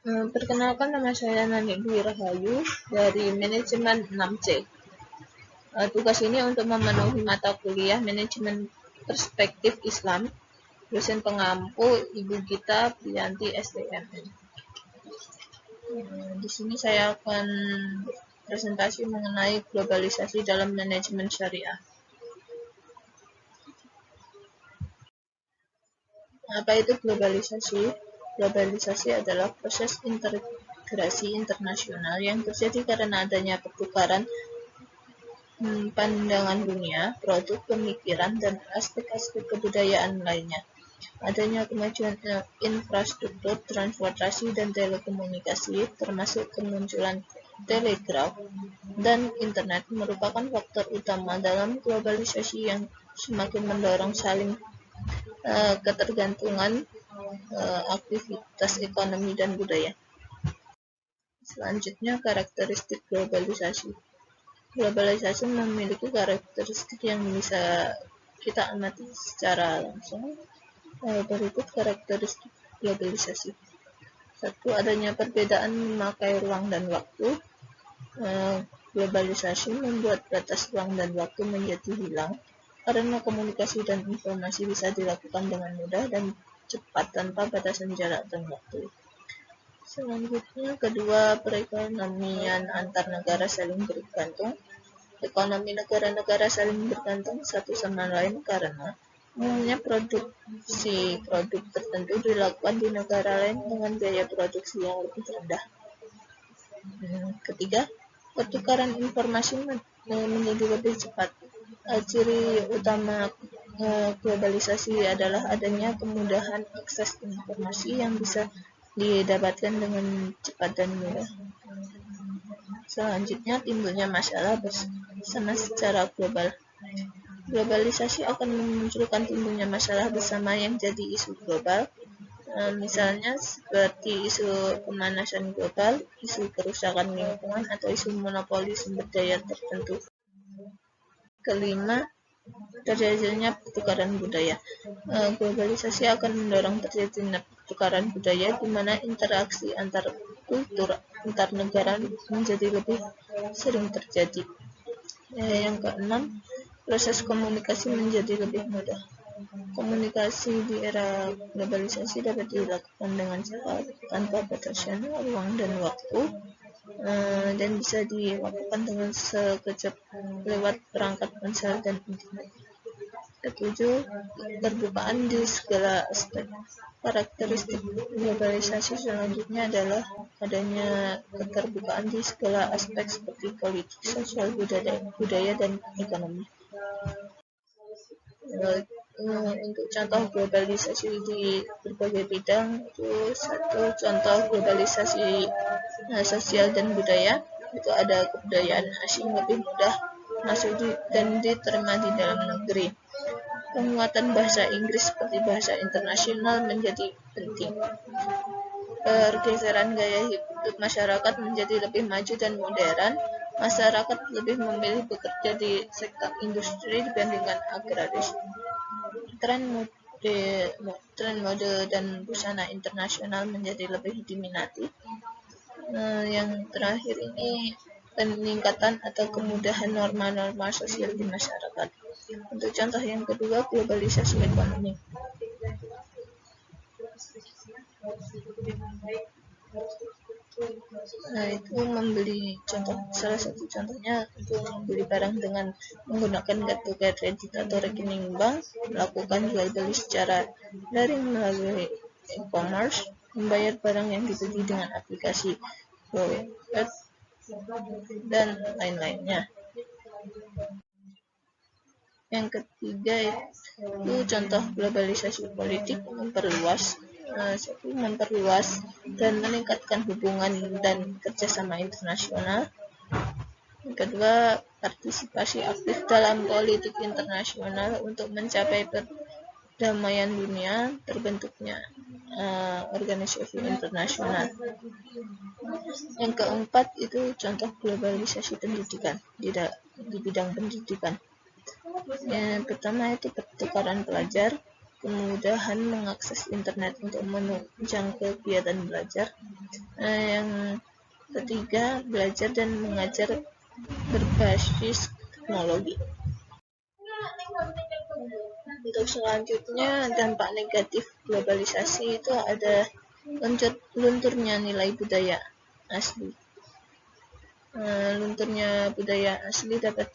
Perkenalkan, nama saya Nani Dwi Rahayu dari Manajemen 6C. Tugas ini untuk memenuhi mata kuliah Manajemen Perspektif Islam, dosen pengampu Ibu Gita Priyanti STMN. Di sini saya akan presentasi mengenai globalisasi dalam manajemen syariah. Apa itu globalisasi? Globalisasi adalah proses integrasi internasional yang terjadi karena adanya pertukaran pandangan dunia, produk, pemikiran, dan aspek-aspek kebudayaan lainnya. Adanya kemajuan infrastruktur, transportasi, dan telekomunikasi, termasuk kemunculan telegraf dan internet, merupakan faktor utama dalam globalisasi yang semakin mendorong saling ketergantungan aktivitas ekonomi dan budaya. Selanjutnya, karakteristik globalisasi. Globalisasi memiliki karakteristik yang bisa kita amati secara langsung. Berikut karakteristik globalisasi. 1. Adanya perbedaan memakai ruang dan waktu. Globalisasi membuat batas ruang dan waktu menjadi hilang karena komunikasi dan informasi bisa dilakukan dengan mudah dan cepat tanpa batasan jarak dan waktu. Selanjutnya, kedua, perekonomian antar negara saling bergantung. Ekonomi negara-negara saling bergantung satu sama lain karena umumnya produksi produk tertentu dilakukan di negara lain dengan biaya produksi yang lebih rendah. Ketiga, pertukaran informasi menjadi lebih cepat. Ciri utama globalisasi adalah adanya kemudahan akses informasi yang bisa didapatkan dengan cepat dan mudah. Selanjutnya, timbulnya masalah bersama secara global. Globalisasi akan memunculkan timbulnya masalah bersama yang jadi isu global, misalnya seperti isu pemanasan global, isu kerusakan lingkungan, atau isu monopoli sumber daya tertentu. Kelima, terjadinya pertukaran budaya. Globalisasi akan mendorong terjadinya pertukaran budaya di mana interaksi antar kultur antar negara menjadi lebih sering terjadi. Yang keenam, proses komunikasi menjadi lebih mudah. Komunikasi di era globalisasi dapat dilakukan dengan cepat tanpa batasan ruang dan waktu, dan bisa dilakukan dengan sekejap lewat perangkat ponsel dan internet. Ketujuh, keterbukaan di segala aspek. Karakteristik globalisasi selanjutnya adalah adanya keterbukaan di segala aspek seperti politik, sosial, budaya, dan ekonomi. Untuk contoh globalisasi di berbagai bidang, itu satu contoh globalisasi sosial dan budaya, itu ada kebudayaan asing lebih mudah masuk dan diterima di dalam negeri. Penguatan bahasa Inggris seperti bahasa internasional menjadi penting. Pergeseran gaya hidup masyarakat menjadi lebih maju dan modern. Masyarakat lebih memilih bekerja di sektor industri dibandingkan agraris. Tren mode dan busana internasional menjadi lebih diminati. Yang terakhir ini peningkatan atau kemudahan norma-norma sosial di masyarakat. Untuk contoh yang kedua, globalisasi ekonomi. Itu membeli salah satu contohnya itu membeli barang dengan menggunakan kartu kredit atau rekening bank, melakukan jual beli secara daring melalui e-commerce, membayar barang yang dibeli dengan aplikasi GoFed, dan lain-lainnya. Yang ketiga itu contoh globalisasi politik, memperluas dan meningkatkan hubungan dan kerjasama internasional. Yang kedua, partisipasi aktif dalam politik internasional untuk mencapai perdamaian dunia, terbentuknya organisasi internasional. Yang keempat itu contoh globalisasi pendidikan di bidang pendidikan. Yang pertama itu pertukaran pelajar. kemudahan mengakses internet untuk menunjang kegiatan belajar. Yang ketiga, belajar dan mengajar berbasis teknologi. Untuk selanjutnya, dampak negatif globalisasi itu ada lunturnya nilai budaya asli. Lunturnya budaya asli dapat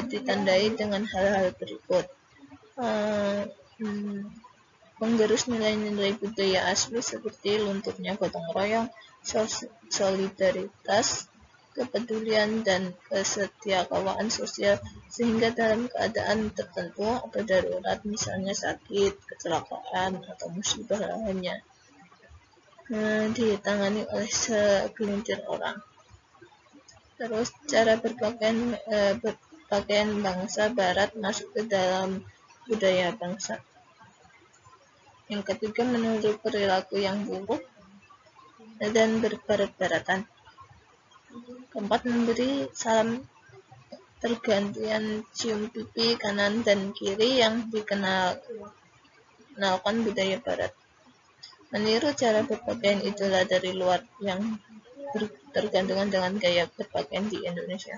ditandai dengan hal-hal berikut. Menggerus nilai-nilai budaya asli seperti lunturnya gotong royong, solidaritas, kepedulian, dan kesetiakawanan sosial, sehingga dalam keadaan tertentu atau darurat, misalnya sakit, kecelakaan, atau musibah lainnya, ditangani oleh segelintir orang. Terus cara berpakaian bangsa Barat masuk ke dalam budaya bangsa. Yang ketiga, menurut perilaku yang buruk dan berbarat-baratan. Keempat, memberi salam tergantian cium pipi kanan dan kiri yang dikenalkan budaya Barat. Meniru cara berpakaian itulah dari luar yang tergantungan dengan gaya berpakaian di Indonesia.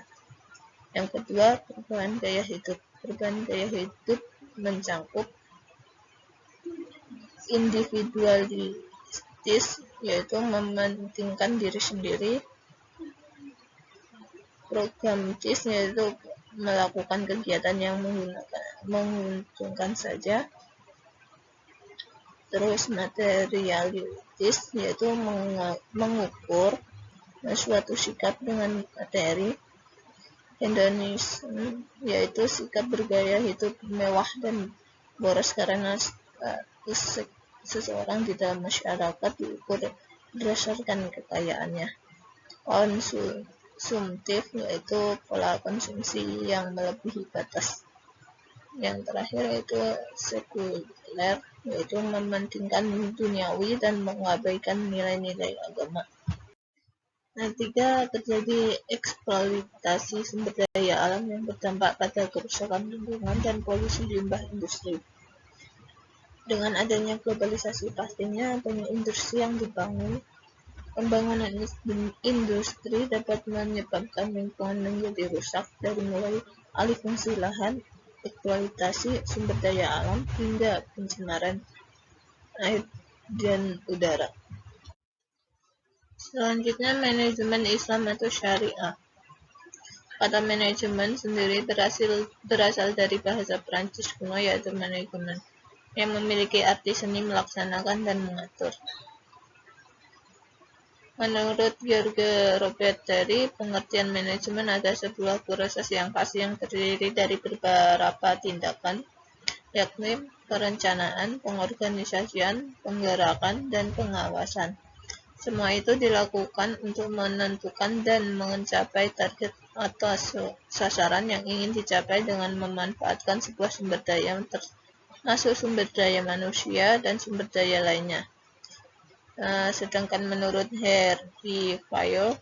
Yang kedua, perubahan gaya hidup. Perubahan gaya hidup mencangkup individualistis, yaitu mementingkan diri sendiri, programatis, yaitu melakukan kegiatan yang menguntungkan saja, terus materialistis, yaitu mengukur suatu sikap dengan materi, hedonisme, yaitu sikap bergaya hidup mewah dan boros karena status seseorang di dalam masyarakat diukur berdasarkan kekayaannya. Konsumtif, yaitu pola konsumsi yang melebihi batas. Yang terakhir yaitu sekuler, yaitu mementingkan duniawi dan mengabaikan nilai-nilai agama. Ketiga, terjadi eksploitasi sumber daya alam yang berdampak pada kerusakan lingkungan dan polusi limbah industri. Dengan adanya globalisasi, pastinya adanya industri yang dibangun. Pembangunan industri dapat menyebabkan lingkungan menjadi rusak, dari mulai alih fungsi lahan, eksploitasi sumber daya alam, hingga pencemaran air dan udara. Selanjutnya, manajemen Islam atau syariah. Kata manajemen sendiri berasal dari bahasa Prancis kuno, yaitu manajemen, yang memiliki arti seni melaksanakan dan mengatur. Menurut George Robert Terry, pengertian manajemen adalah sebuah proses yang pasti yang terdiri dari beberapa tindakan, yakni perencanaan, pengorganisasian, penggerakan, dan pengawasan. Semua itu dilakukan untuk menentukan dan mencapai target atau sasaran yang ingin dicapai dengan memanfaatkan sebuah sumber daya, termasuk sumber daya manusia dan sumber daya lainnya. Sedangkan menurut Harvey Fayol,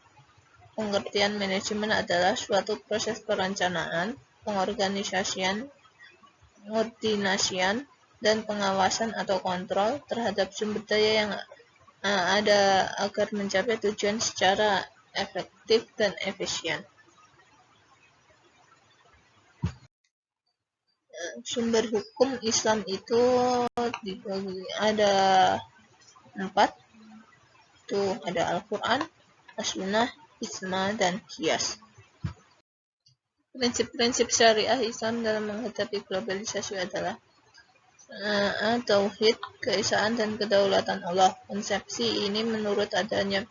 pengertian manajemen adalah suatu proses perencanaan, pengorganisasian, koordinasian, dan pengawasan atau kontrol terhadap sumber daya yang ada agar mencapai tujuan secara efektif dan efisien. Sumber hukum Islam itu dibagi ada 4. Itu ada Al-Quran, As-Sunnah, Ijma, dan Qiyas. Prinsip-prinsip syariah Islam dalam menghadapi globalisasi adalah tauhid, keesaan, dan kedaulatan Allah. Konsepsi ini menurut adanya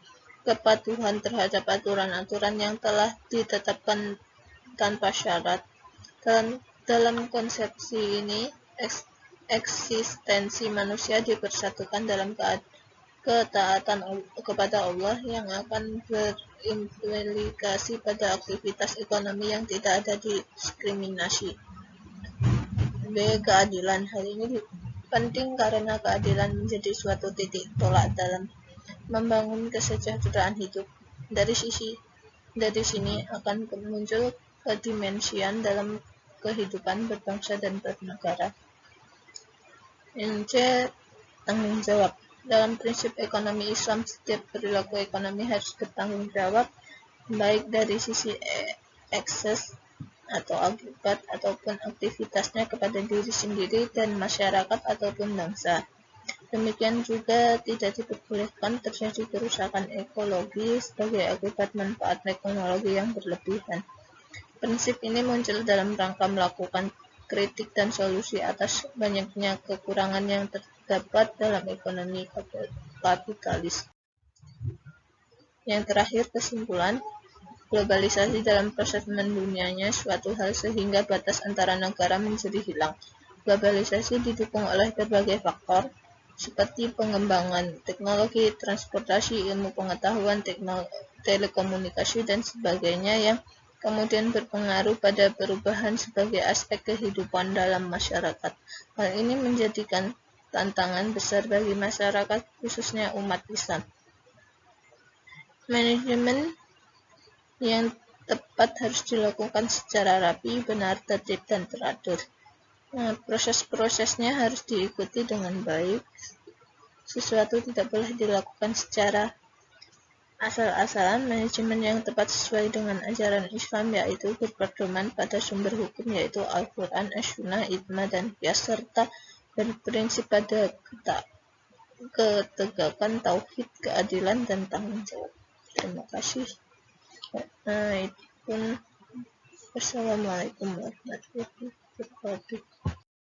kepatuhan terhadap aturan-aturan yang telah ditetapkan tanpa syarat. Dalam konsepsi ini, eksistensi manusia dipersatukan dalam ketaatan kepada Allah yang akan berimplikasi pada aktivitas ekonomi yang tidak ada diskriminasi. B. Keadilan. Hal ini penting karena keadilan menjadi suatu titik tolak dalam membangun kesejahteraan hidup. Dari sini akan muncul kedimensian dalam kehidupan berbangsa dan bernegara. Yang C. Tanggung jawab. Dalam prinsip ekonomi Islam, setiap perilaku ekonomi harus bertanggung jawab, baik dari sisi ekses atau akibat ataupun aktivitasnya kepada diri sendiri dan masyarakat ataupun bangsa. Demikian juga tidak diperbolehkan terjadi kerusakan ekologi sebagai akibat manfaat teknologi yang berlebihan. Prinsip ini muncul dalam rangka melakukan kritik dan solusi atas banyaknya kekurangan yang terdapat dalam ekonomi kapitalis. Yang terakhir, kesimpulan, globalisasi dalam proses mendunianya suatu hal sehingga batas antara negara menjadi hilang. Globalisasi didukung oleh berbagai faktor, seperti pengembangan teknologi, transportasi, ilmu pengetahuan, telekomunikasi, dan sebagainya yang kemudian berpengaruh pada perubahan sebagai aspek kehidupan dalam masyarakat. Hal ini menjadikan tantangan besar bagi masyarakat, khususnya umat Islam. Manajemen yang tepat harus dilakukan secara rapi, benar, tertib, dan teratur. Proses-prosesnya harus diikuti dengan baik. Sesuatu tidak boleh dilakukan secara asal-asalan. Manajemen yang tepat sesuai dengan ajaran Islam yaitu berpedoman pada sumber hukum yaitu Al-Quran, As-Sunnah, Ijma, dan Qiyas, serta berprinsip pada ketegakan tauhid, keadilan, dan tanggung jawab. Terima kasih. Itu pun. Wassalamualaikum warahmatullahi wabarakatuh.